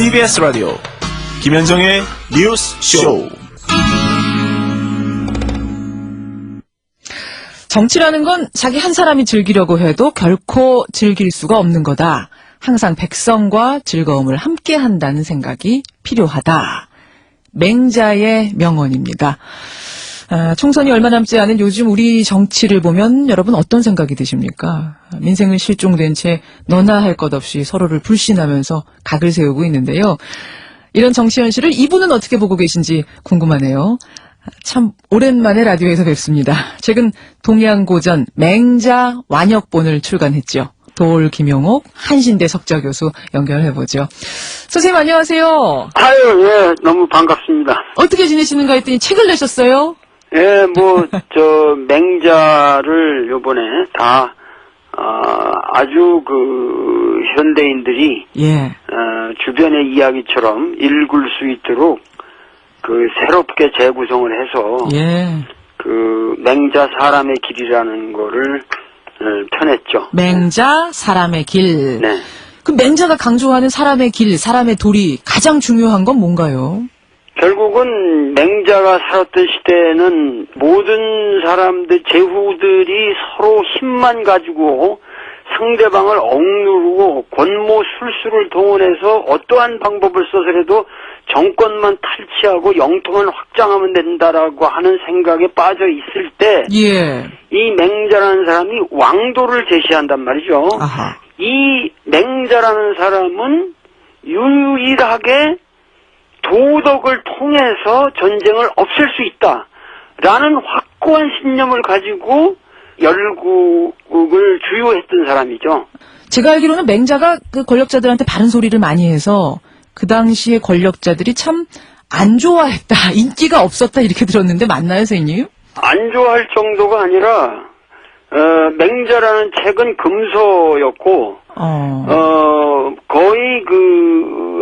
TBS 라디오 김현정의 뉴스 쇼. 정치라는 건 자기 한 사람이 즐기려고 해도 결코 즐길 수가 없는 거다. 항상 백성과 즐거움을 함께 한다는 생각이 필요하다. 맹자의 명언입니다. 총선이 얼마 남지 않은 요즘 우리 정치를 보면 여러분 어떤 생각이 드십니까? 민생은 실종된 채 너나 할 것 없이 서로를 불신하면서 각을 세우고 있는데요. 이런 정치 현실을 이분은 어떻게 보고 계신지 궁금하네요. 참 오랜만에 라디오에서 뵙습니다. 최근 동양고전 맹자 완역본을 출간했죠. 도올 김용옥 한신대 석좌교수 연결해보죠. 선생님 안녕하세요. 아유, 예, 너무 반갑습니다. 어떻게 지내시는가 했더니 책을 내셨어요? 예, 맹자를 요번에 다, 아주 현대인들이, 예. 주변의 이야기처럼 읽을 수 있도록, 새롭게 재구성을 해서, 예. 맹자 사람의 길이라는 거를, 펴냈죠. 맹자 사람의 길. 네. 그 맹자가 강조하는 사람의 길, 사람의 도리 가장 중요한 건 뭔가요? 결국은 맹자가 살았던 시대에는 모든 사람들, 제후들이 서로 힘만 가지고 상대방을 억누르고 권모술수를 동원해서 어떠한 방법을 써서라도 정권만 탈취하고 영토만 확장하면 된다라고 하는 생각에 빠져 있을 때, 예. 이 맹자라는 사람이 왕도를 제시한단 말이죠. 아하. 이 맹자라는 사람은 유일하게 도덕을 통해서 전쟁을 없앨 수 있다라는 확고한 신념을 가지고 열국을 주요했던 사람이죠. 제가 알기로는 맹자가 그 권력자들한테 바른 소리를 많이 해서 그 당시에 권력자들이 참 안 좋아했다, 인기가 없었다 이렇게 들었는데 맞나요, 선생님? 안 좋아할 정도가 아니라 맹자라는 책은 금서였고 거의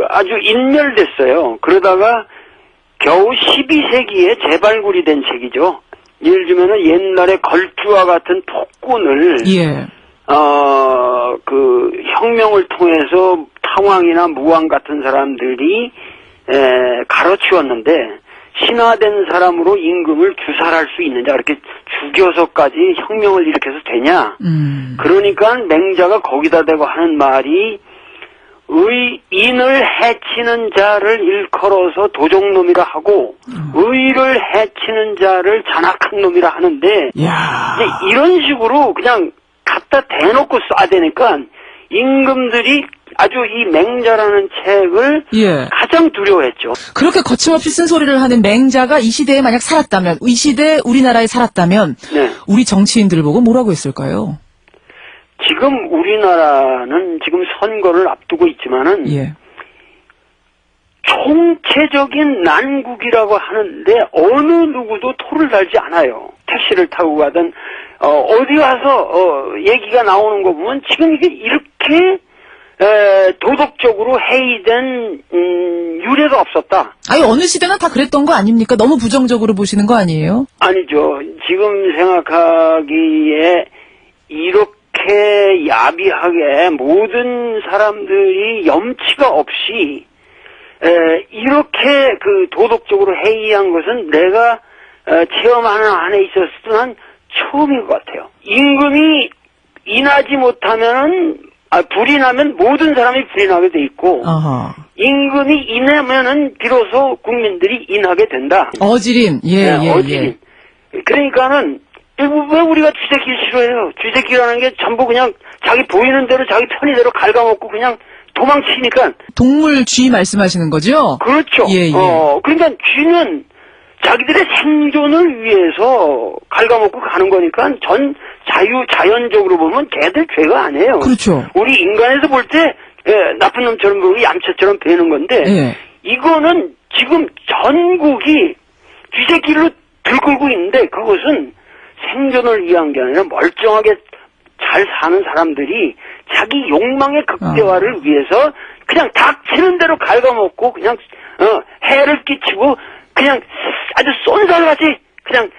아주 인멸됐어요. 그러다가 겨우 12세기에 재발굴이 된 책이죠. 예를 들면은 옛날에 걸주와 같은 폭군을 예. 혁명을 통해서 탕왕이나 무왕 같은 사람들이 가로치웠는데 신화된 사람으로 임금을 주살할 수 있느냐, 이렇게 죽여서까지 혁명을 일으켜서 되냐. 그러니까 맹자가 거기다 대고 하는 말이 의인을 해치는 자를 일컬어서 도적놈이라 하고 의를 해치는 자를 잔악한 놈이라 하는데 이제 이런 식으로 그냥 갖다 대놓고 쏴대니까 임금들이 아주 이 맹자라는 책을 예. 가장 두려워했죠. 그렇게 거침없이 쓴소리를 하는 맹자가 이 시대에 만약 살았다면, 이 시대에 우리나라에 살았다면 네. 우리 정치인들을 보고 뭐라고 했을까요? 지금 우리나라는 지금 선거를 앞두고 있지만은 예. 총체적인 난국이라고 하는데 어느 누구도 토를 달지 않아요. 택시를 타고 가든 어디 가서 얘기가 나오는 거 보면 지금 이게 이렇게 도덕적으로 해이된 유례가 없었다. 아니 어느 시대나 다 그랬던 거 아닙니까? 너무 부정적으로 보시는 거 아니에요? 아니죠. 지금 생각하기에 이렇게 야비하게 모든 사람들이 염치가 없이 이렇게 도덕적으로 해이한 것은 내가 체험하는 안에 있었을 난 처음인 것 같아요. 임금이 인하지 못하면은 불이 나면 모든 사람이 불이 나게 돼 있고 어허. 임금이 인하면은 비로소 국민들이 인하게 된다. 어지림. 예, 예, 어지림. 그러니까는 왜 우리가 쥐새끼 싫어해요? 쥐새끼라는 게 전부 그냥 자기 보이는 대로 자기 편의대로 갉아먹고 그냥 도망치니까. 동물 쥐 말씀하시는 거죠? 그렇죠. 예, 예. 그러니까 쥐는 자기들의 생존을 위해서 갉아먹고 가는 거니까 자연적으로 보면 걔들 죄가 아니에요. 그렇죠. 우리 인간에서 볼 때 나쁜 놈처럼 보고 얌체처럼 배는 건데 예. 이거는 지금 전국이 쥐새끼로 들끓고 있는데 그것은 생존을 위한 게 아니라 멀쩡하게 잘 사는 사람들이 자기 욕망의 극대화를 위해서 그냥 닥치는 대로 갉아먹고 그냥 해를 끼치고 그냥 아주 쏜살같이 그냥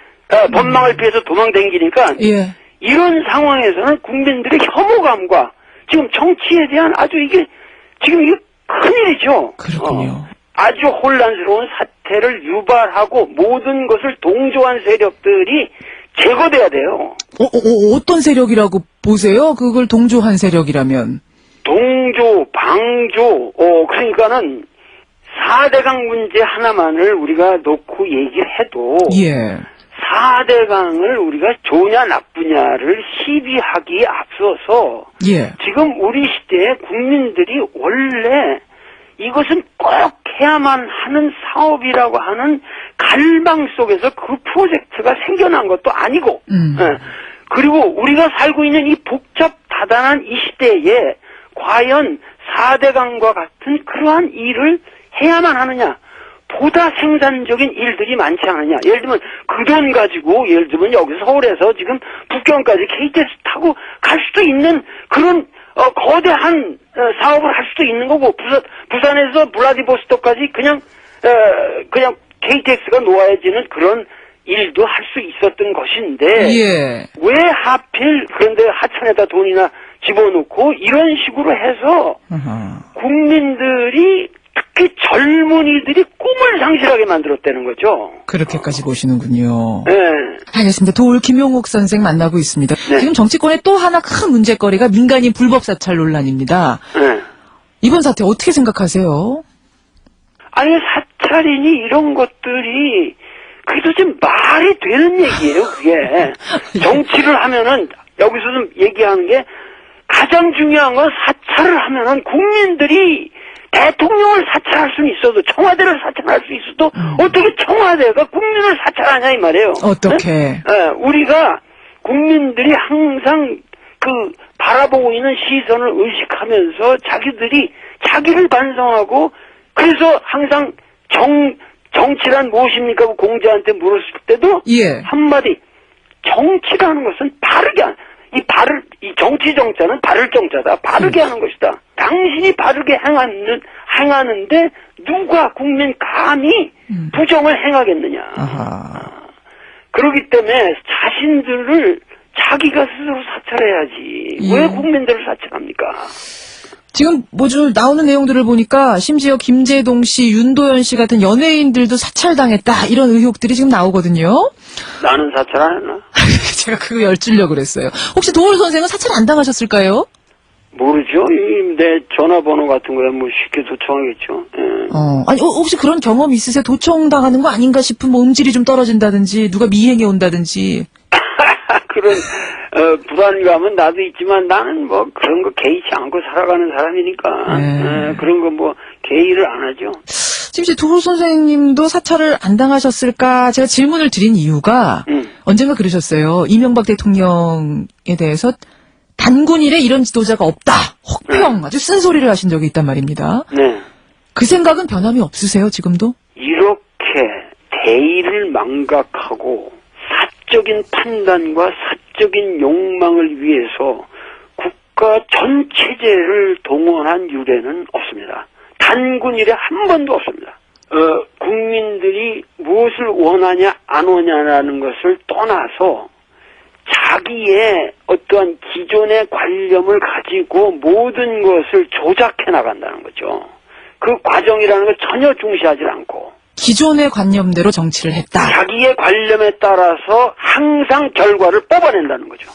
법망을 피해서 도망다니니까 예. 이런 상황에서는 국민들의 혐오감과 지금 정치에 대한 아주 이게 지금 이게 큰 큰일이죠. 그렇군요. 아주 혼란스러운 사태를 유발하고 모든 것을 동조한 세력들이 제거돼야 돼요. 어떤 세력이라고 보세요? 그걸 동조한 세력이라면. 동조, 방조, 그러니까는 4대강 문제 하나만을 우리가 놓고 얘기를 해도 예. 4대강을 우리가 좋으냐 나쁘냐를 시비하기에 앞서서 예. 지금 우리 시대의 국민들이 원래 이것은 꼭 해야만 하는 사업이라고 하는 갈망 속에서 그 프로젝트가 생겨난 것도 아니고 예. 그리고 우리가 살고 있는 이 복잡 다단한 이 시대에 과연 4대강과 같은 그러한 일을 해야만 하느냐, 보다 생산적인 일들이 많지 않느냐. 예를 들면 그 돈 가지고 예를 들면 여기 서울에서 지금 북경까지 KTX 타고 갈 수도 있는 그런 거대한 사업을 할 수도 있는 거고, 부산에서 블라디보스토크까지 그냥 KTX가 놓아지는 그런 일도 할 수 있었던 것인데 예. 왜 하필 그런데 하천에다 돈이나 집어넣고 이런 식으로 해서 국민들이 특히 젊은이들이 꿈을 상실하게 만들었다는 거죠. 그렇게까지 보시는군요. 네. 알겠습니다. 도울 김용옥 선생 만나고 있습니다. 네. 지금 정치권의 또 하나 큰 문제거리가 민간인 불법 사찰 논란입니다. 네. 이번 사태 어떻게 생각하세요? 아니 사찰이니 이런 것들이 그래도 좀 말이 되는 얘기예요. 그게 정치를 하면은 여기서 좀 얘기하는 게 가장 중요한 건 사찰을 하면은 국민들이 대통령을 사찰할 수는 있어도 청와대를 사찰할 수 있어도 어떻게 청와대가 국민을 사찰하냐 이 말이에요. 어떻게? 네? 우리가 국민들이 항상 그 바라보고 있는 시선을 의식하면서 자기들이 자기를 반성하고 그래서 항상 정치란 무엇입니까? 공자한테 물었을 때도 예. 한마디 정치라는 것은 바르게 이 정치 정자는 바를 정자다. 바르게 하는 것이다. 당신이 바르게 행하는데 누가 국민 감히 부정을 행하겠느냐. 아하. 그렇기 때문에 자신들을 자기가 스스로 사찰해야지. 예. 왜 국민들을 사찰합니까? 지금 뭐좀 나오는 내용들을 보니까 심지어 김재동 씨, 윤도현 씨 같은 연예인들도 사찰당했다 이런 의혹들이 지금 나오거든요. 나는 사찰 안 했나? 제가 그거 여쭈려고 그랬어요. 혹시 도울 선생은 사찰 안 당하셨을까요? 모르죠. 내 전화번호 같은 거야 뭐 쉽게 도청하겠죠. 예. 아니 혹시 그런 경험 있으세요? 도청당하는 거 아닌가 싶은 뭐 음질이 좀 떨어진다든지 누가 미행해 온다든지. 그런 불안감은 나도 있지만 나는 뭐 그런 거 개의치 않고 살아가는 사람이니까 네. 그런 거 뭐 개의를 안 하죠. 지금 도울 선생님도 사찰을 안 당하셨을까? 제가 질문을 드린 이유가 언젠가 그러셨어요. 이명박 대통령에 대해서 단군 일에 이런 지도자가 없다. 혹평 아주 쓴소리를 하신 적이 있단 말입니다. 네. 그 생각은 변함이 없으세요, 지금도? 이렇게 대의를 망각하고 사적인 판단과 사적인 욕망을 위해서 국가 전 체제를 동원한 유례는 없습니다. 단군 일에 한 번도 없습니다. 국민들이 무엇을 원하냐 안 원하냐라는 것을 떠나서 자기의 어떠한 기존의 관념을 가지고 모든 것을 조작해 나간다는 거죠. 그 과정이라는 걸 전혀 중시하지 않고 기존의 관념대로 정치를 했다. 자기의 관념에 따라서 항상 결과를 뽑아낸다는 거죠.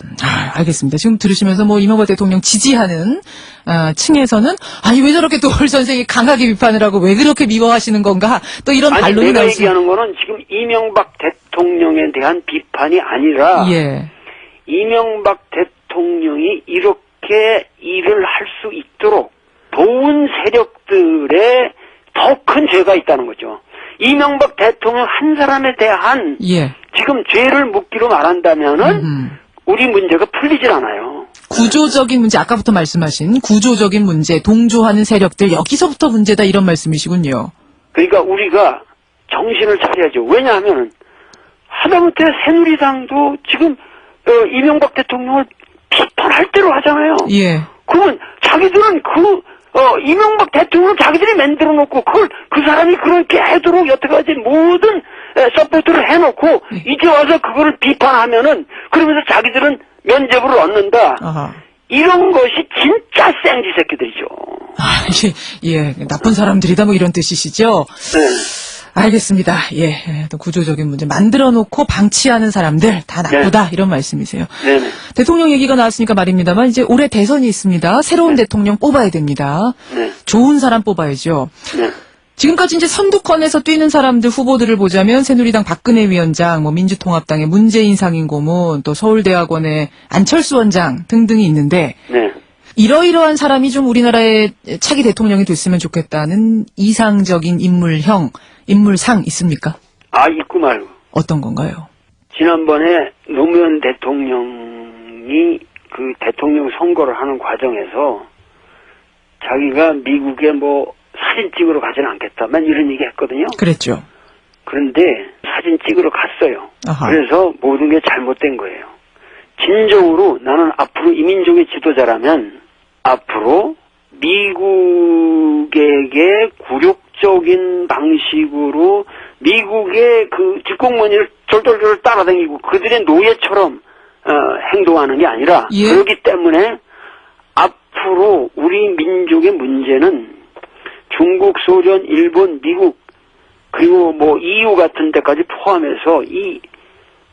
알겠습니다. 지금 들으시면서 뭐 이명박 대통령 지지하는 층에서는 아니 왜 저렇게 도울 선생이 강하게 비판을 하고 왜 그렇게 미워하시는 건가 또 이런 아니 반론이 내가 나올 수. 얘기하는 거는 지금 이명박 대통령에 대한 비판이 아니라 예. 이명박 대통령이 이렇게 일을 할 수 있도록 도운 세력들의 더 큰 죄가 있다는 거죠. 이명박 대통령 한 사람에 대한 예. 지금 죄를 묻기로 말한다면은 우리 문제가 풀리질 않아요. 구조적인 문제, 아까부터 말씀하신 구조적인 문제, 동조하는 세력들 여기서부터 문제다 이런 말씀이시군요. 그러니까 우리가 정신을 차려야죠. 왜냐하면은 하다못해 새누리당도 지금 이명박 대통령을 비판할 대로 하잖아요. 예. 그러면 자기들은 이명박 대통령을 자기들이 만들어 놓고 그 사람이 그렇게 하도록 여태까지 모든 서포트를 해놓고 이제 와서 그거를 비판하면은 그러면서 자기들은 면죄부를 얻는다. 아하. 이런 것이 진짜 생쥐 새끼들이죠. 아, 예, 나쁜 사람들이다 뭐 이런 뜻이시죠? 네. 알겠습니다. 예, 또 구조적인 문제 만들어 놓고 방치하는 사람들 다 나쁘다 이런 말씀이세요. 네네. 대통령 얘기가 나왔으니까 말입니다만 이제 올해 대선이 있습니다. 새로운 대통령 뽑아야 됩니다. 네. 좋은 사람 뽑아야죠. 네. 지금까지 이제 선두권에서 뛰는 사람들 후보들을 보자면 새누리당 박근혜 위원장, 뭐 민주통합당의 문재인 상임고문, 또 서울대학원의 안철수 원장 등등이 있는데 네. 이러이러한 사람이 좀 우리나라의 차기 대통령이 됐으면 좋겠다는 이상적인 인물상 있습니까? 아, 있고 말고. 어떤 건가요? 지난번에 노무현 대통령이 그 대통령 선거를 하는 과정에서 자기가 미국에 뭐 사진 찍으러 가지는 않겠다만 이런 얘기 했거든요. 그랬죠. 그런데 사진 찍으러 갔어요. 아하. 그래서 모든 게 잘못된 거예요. 진정으로 나는 앞으로 이민족의 지도자라면 앞으로 미국에게 굴욕적인 방식으로 미국의 그 뒷공무니를 졸졸졸 따라다니고 그들의 노예처럼 행동하는 게 아니라 예. 그렇기 때문에 앞으로 우리 민족의 문제는 중국, 소련, 일본, 미국 그리고 뭐 EU 같은 데까지 포함해서 이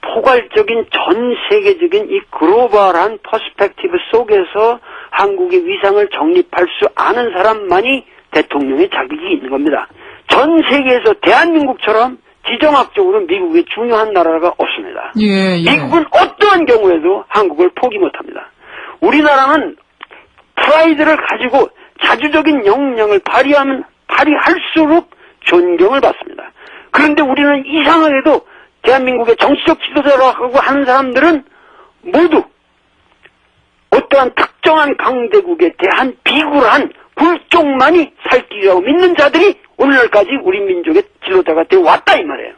포괄적인 전 세계적인 이 글로벌한 퍼스펙티브 속에서 한국의 위상을 정립할 수 아는 사람만이 대통령의 자격이 있는 겁니다. 전 세계에서 대한민국처럼 지정학적으로 미국의 중요한 나라가 없습니다. 예, 예. 미국은 어떠한 경우에도 한국을 포기 못합니다. 우리나라는 프라이드를 가지고 자주적인 역량을 발휘할수록 존경을 받습니다. 그런데 우리는 이상하게도 대한민국의 정치적 지도자라고 하는 사람들은 모두 어떠한 특정한 강대국에 대한 비굴한 굴종만이 살 길이라고 믿는 자들이 오늘날까지 우리 민족의 지도자가 되어 왔다 이 말이에요.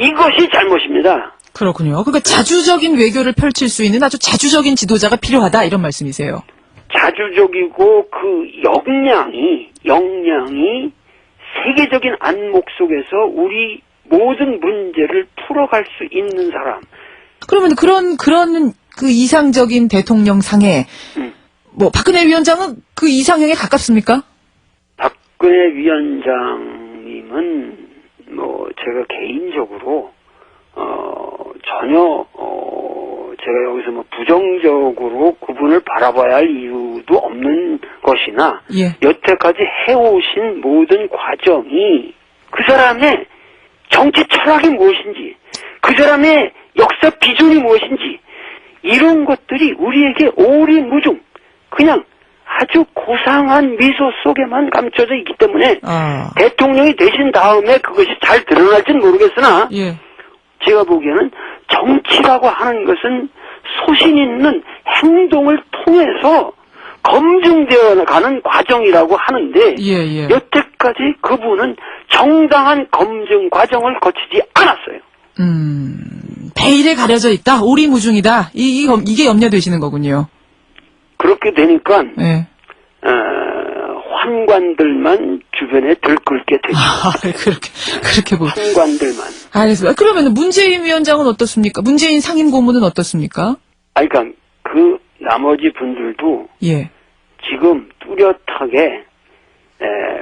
이것이 잘못입니다. 그렇군요. 그러니까 자주적인 외교를 펼칠 수 있는 아주 자주적인 지도자가 필요하다 이런 말씀이세요. 자주적이고 그 역량이 세계적인 안목 속에서 우리 모든 문제를 풀어갈 수 있는 사람. 그러면 그런 그 이상적인 대통령 상에 뭐 박근혜 위원장은 그 이상형에 가깝습니까? 박근혜 위원장님은 뭐 제가 개인적으로 전혀 제가 여기서 뭐 부정적으로 그분을 바라봐야 할 이유도 없는 것이나 예. 여태까지 해오신 모든 과정이 그 사람의 정치 철학이 무엇인지 그 사람의 역사 비전이 무엇인지 이런 것들이 우리에게 오리무중 그냥 아주 고상한 미소 속에만 감춰져 있기 때문에 대통령이 되신 다음에 그것이 잘 드러날지는 모르겠으나 예. 제가 보기에는 정치라고 하는 것은 소신 있는 행동을 통해서 검증되어 가는 과정이라고 하는데 예. 여태까지 그분은 정당한 검증 과정을 거치지 않았어요. 베일에 가려져 있다. 오리무중이다. 이게 염려되시는 거군요. 그렇게 되니까 네. 환관들만 주변에 들끓게 되죠. 그렇게 보. 환관들만. 알겠습니다. 그러면 문재인 위원장은 어떻습니까? 문재인 상임고문은 어떻습니까? 그러니까 그 나머지 분들도 예. 지금 뚜렷하게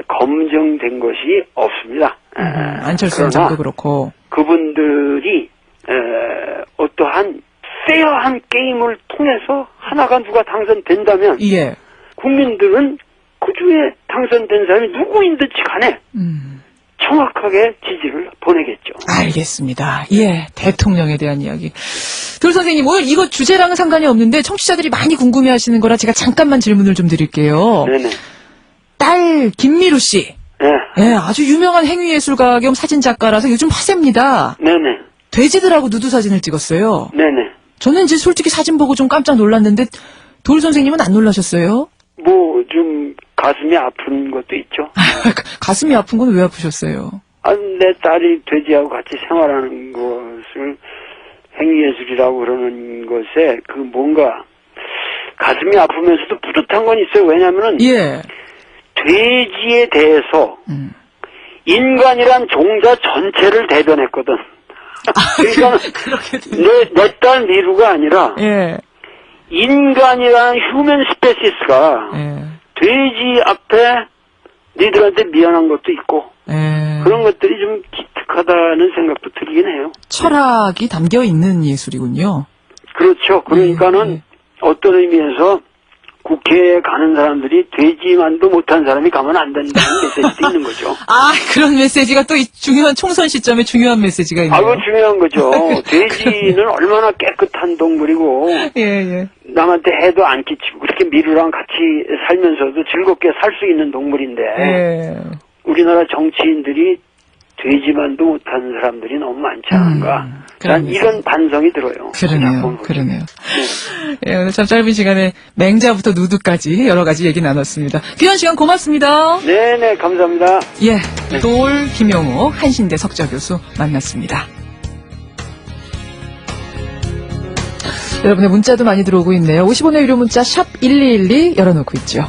검증된 것이 없습니다. 안철수 원장도 그렇고. 그분들이 어떠한 페어한 게임을 통해서 하나가 누가 당선된다면 예. 국민들은 그 중에 당선된 사람이 누구인든지 간에 정확하게 지지를 보내겠죠. 알겠습니다. 예, 대통령에 대한 이야기. 돌 선생님, 오늘 이거 주제랑은 상관이 없는데 청취자들이 많이 궁금해하시는 거라 제가 잠깐만 질문을 좀 드릴게요. 네네. 딸 김미루 씨. 네. 예, 아주 유명한 행위예술가 겸 사진작가라서 요즘 화제입니다. 네네. 돼지들하고 누드 사진을 찍었어요. 네네. 저는 이제 솔직히 사진 보고 좀 깜짝 놀랐는데 돌 선생님은 안 놀라셨어요? 뭐 좀 가슴이 아픈 것도 있죠. 가슴이 아픈 건 왜 아프셨어요? 내 딸이 돼지하고 같이 생활하는 것을 행위예술이라고 그러는 것에 그 뭔가 가슴이 아프면서도 뿌듯한 건 있어요. 왜냐면은 예. 돼지에 대해서 인간이란 종자 전체를 대변했거든. 그러니까 그렇게 내 딸 미루가 아니라 예. 인간이라는 휴먼 스페시스가 예. 돼지 앞에 니들한테 미안한 것도 있고 예. 그런 것들이 좀 기특하다는 생각도 들긴 해요. 철학이 담겨 있는 예술이군요. 그렇죠. 그러니까는 예. 어떤 의미에서 국회에 가는 사람들이 돼지만도 못한 사람이 가면 안 된다는 메시지도 있는 거죠. 아, 그런 메시지가 또 이 중요한 총선 시점에 중요한 메시지가 있네요. 아이고 중요한 거죠. 돼지는 얼마나 깨끗한 동물이고 예, 예. 남한테 해도 안 끼치고 그렇게 미루랑 같이 살면서도 즐겁게 살 수 있는 동물인데 예. 우리나라 정치인들이 돼지만도 못하는 사람들이 너무 많지 않은가. 난 그러네요. 이런 반성이 들어요. 그러네요. 그러네요. 예, 오늘 참 짧은 시간에 맹자부터 누드까지 여러 가지 얘기 나눴습니다. 귀한 시간 고맙습니다. 네네 감사합니다. 예, 돌 김용호 한신대 석좌 교수 만났습니다. 여러분의 문자도 많이 들어오고 있네요. 50원의 유료 문자 샵 1212 열어놓고 있죠.